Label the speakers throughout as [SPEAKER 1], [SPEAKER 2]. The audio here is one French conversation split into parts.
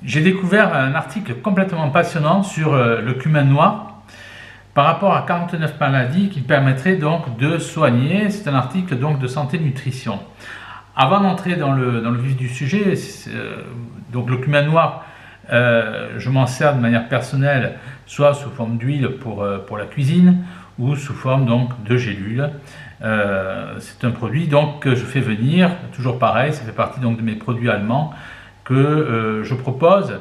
[SPEAKER 1] J'ai découvert un article complètement passionnant sur le cumin noir par rapport à 49 maladies qui permettraient donc de soigner. C'est un article donc de santé nutrition. Avant d'entrer dans le vif du sujet, donc le cumin noir, je m'en sers de manière personnelle, soit sous forme d'huile pour la cuisine ou sous forme donc de gélules. C'est un produit donc que je fais venir, toujours pareil, ça fait partie donc de mes produits allemands que je propose.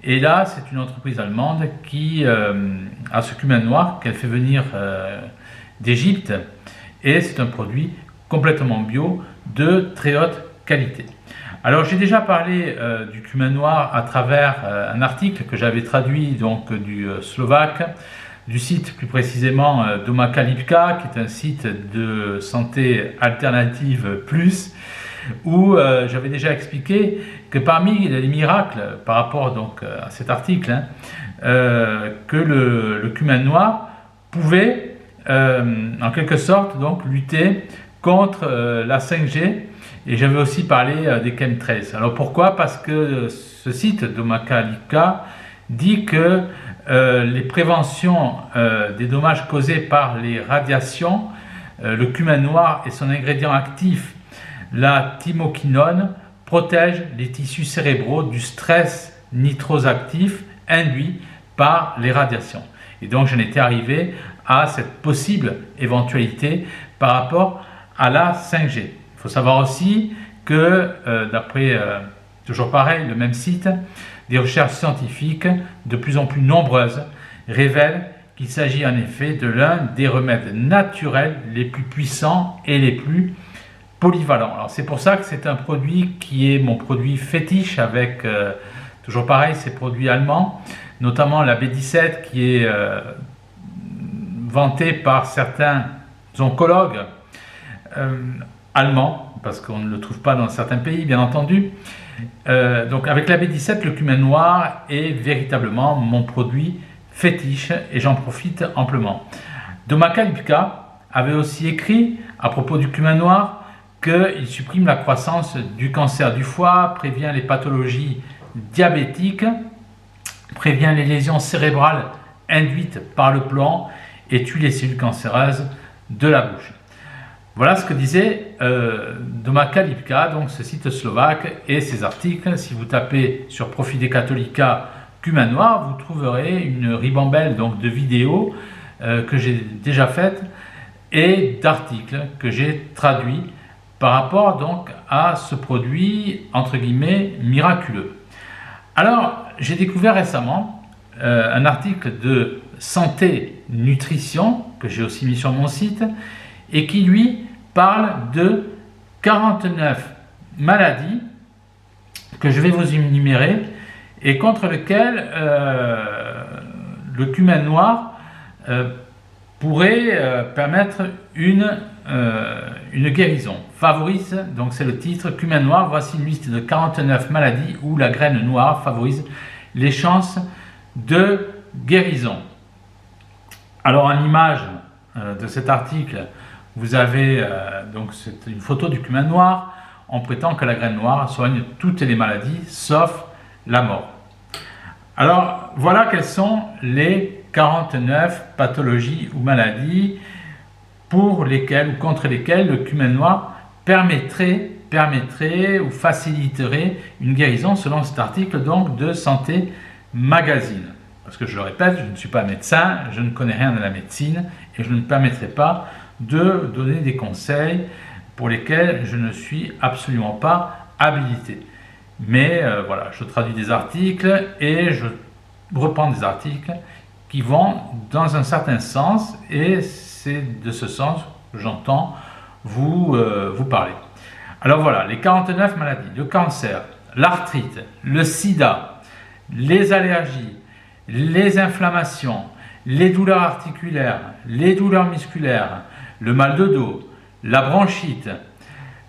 [SPEAKER 1] Et là, c'est une entreprise allemande qui a ce cumin noir qu'elle fait venir d'Égypte, et c'est un produit complètement bio de très haute qualité. Alors j'ai déjà parlé du cumin noir à travers un article que j'avais traduit donc du slovaque, du site plus précisément Domaka Lipka, qui est un site de santé alternative plus, où j'avais déjà expliqué que parmi les miracles par rapport donc à cet article, que le cumin noir pouvait en quelque sorte donc lutter contre la 5G, et j'avais aussi parlé des chemtrails. Alors pourquoi? Parce que ce site Domaka Lipka dit que les préventions des dommages causés par les radiations, le cumin noir et son ingrédient actif, la thymoquinone, protègent les tissus cérébraux du stress nitroactif induit par les radiations. Et donc j'en étais arrivé à cette possible éventualité par rapport à la 5G. Il faut savoir aussi que, d'après, toujours pareil, le même site, des recherches scientifiques de plus en plus nombreuses révèlent qu'il s'agit en effet de l'un des remèdes naturels les plus puissants et les plus polyvalents. Alors c'est pour ça que c'est un produit qui est mon produit fétiche avec, toujours pareil, ces produits allemands, notamment la B17 qui est vantée par certains oncologues allemands, parce qu'on ne le trouve pas dans certains pays, bien entendu. Donc avec la B17, le cumin noir est véritablement mon produit fétiche et j'en profite amplement. Domaka Lipka avait aussi écrit à propos du cumin noir qu'il supprime la croissance du cancer du foie, prévient les pathologies diabétiques, prévient les lésions cérébrales induites par le plomb et tue les cellules cancéreuses de la bouche. Voilà ce que disait Domaka Lipka, donc ce site slovaque, et ses articles. Si vous tapez sur Profide Catholica cumin noir, vous trouverez une ribambelle donc de vidéos que j'ai déjà faites et d'articles que j'ai traduits par rapport donc à ce produit entre guillemets miraculeux. Alors j'ai découvert récemment un article de santé nutrition que j'ai aussi mis sur mon site et qui lui parle de 49 maladies que je vais vous énumérer et contre lesquelles le cumin noir pourrait permettre une guérison. Favorise, donc c'est le titre, cumin noir, voici une liste de 49 maladies où la graine noire favorise les chances de guérison. Alors en image de cet article, vous avez donc c'est une photo du cumin noir. On prétend que la graine noire soigne toutes les maladies sauf la mort. Alors voilà quelles sont les 49 pathologies ou maladies pour lesquelles ou contre lesquelles le cumin noir permettrait ou faciliterait une guérison selon cet article donc de Santé Magazine. Parce que je le répète, je ne suis pas médecin, je ne connais rien de la médecine et je ne me permettrai pas de donner des conseils pour lesquels je ne suis absolument pas habilité. Mais voilà, je traduis des articles et je reprends des articles qui vont dans un certain sens et c'est de ce sens que j'entends vous parler. Alors voilà, les 49 maladies, le cancer, l'arthrite, le sida, les allergies, les inflammations, les douleurs articulaires, les douleurs musculaires, le mal de dos, la bronchite,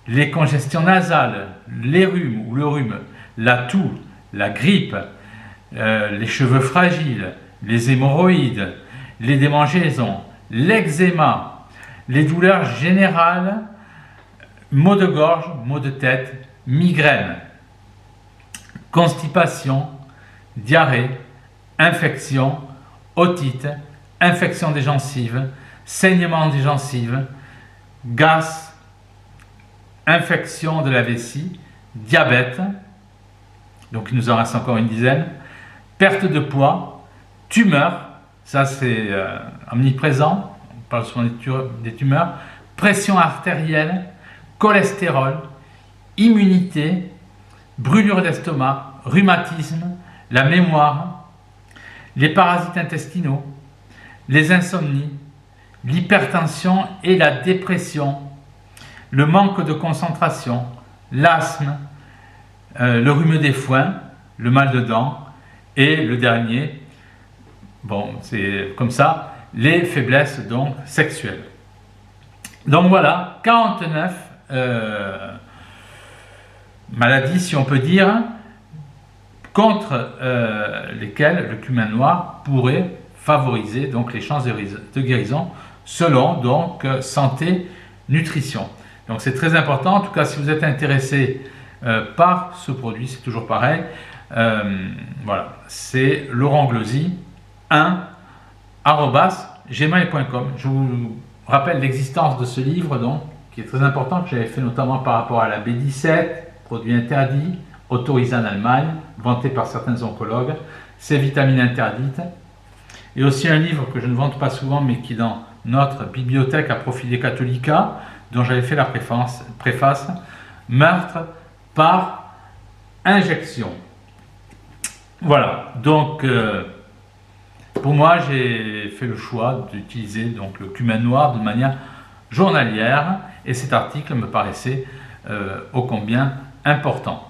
[SPEAKER 1] les congestions nasales, les rhumes ou le rhume, la toux, la grippe, les cheveux fragiles, les hémorroïdes, les démangeaisons, l'eczéma, les douleurs générales, maux de gorge, maux de tête, migraine, constipation, diarrhée, infection, otite, infection des gencives, saignement des gencives, gaz, infection de la vessie, diabète, donc il nous en reste encore une dizaine, perte de poids, tumeur, ça c'est omniprésent, on parle souvent des tumeurs, pression artérielle, cholestérol, immunité, brûlure d'estomac, rhumatisme, la mémoire, les parasites intestinaux, les insomnies, l'hypertension et la dépression, le manque de concentration, l'asthme, le rhume des foins, le mal de dents et le dernier, bon c'est comme ça, les faiblesses donc sexuelles. Donc voilà, 49 maladies si on peut dire, contre lesquelles le cumin noir pourrait favoriser donc les chances de guérison selon donc santé nutrition. Donc c'est très important, en tout cas si vous êtes intéressé par ce produit, c'est toujours pareil, voilà, c'est laurentglosy1@gmail.com. Je vous rappelle l'existence de ce livre donc qui est très important, que j'avais fait notamment par rapport à la B17, produit interdit, autorisé en Allemagne, vanté par certains oncologues, ces vitamines interdites, et aussi un livre que je ne vante pas souvent mais qui est dans notre bibliothèque à profit des Catholica, dont j'avais fait la préface, meurtre par injection. Voilà, donc pour moi j'ai fait le choix d'utiliser donc le cumin noir de manière journalière et cet article me paraissait ô combien important.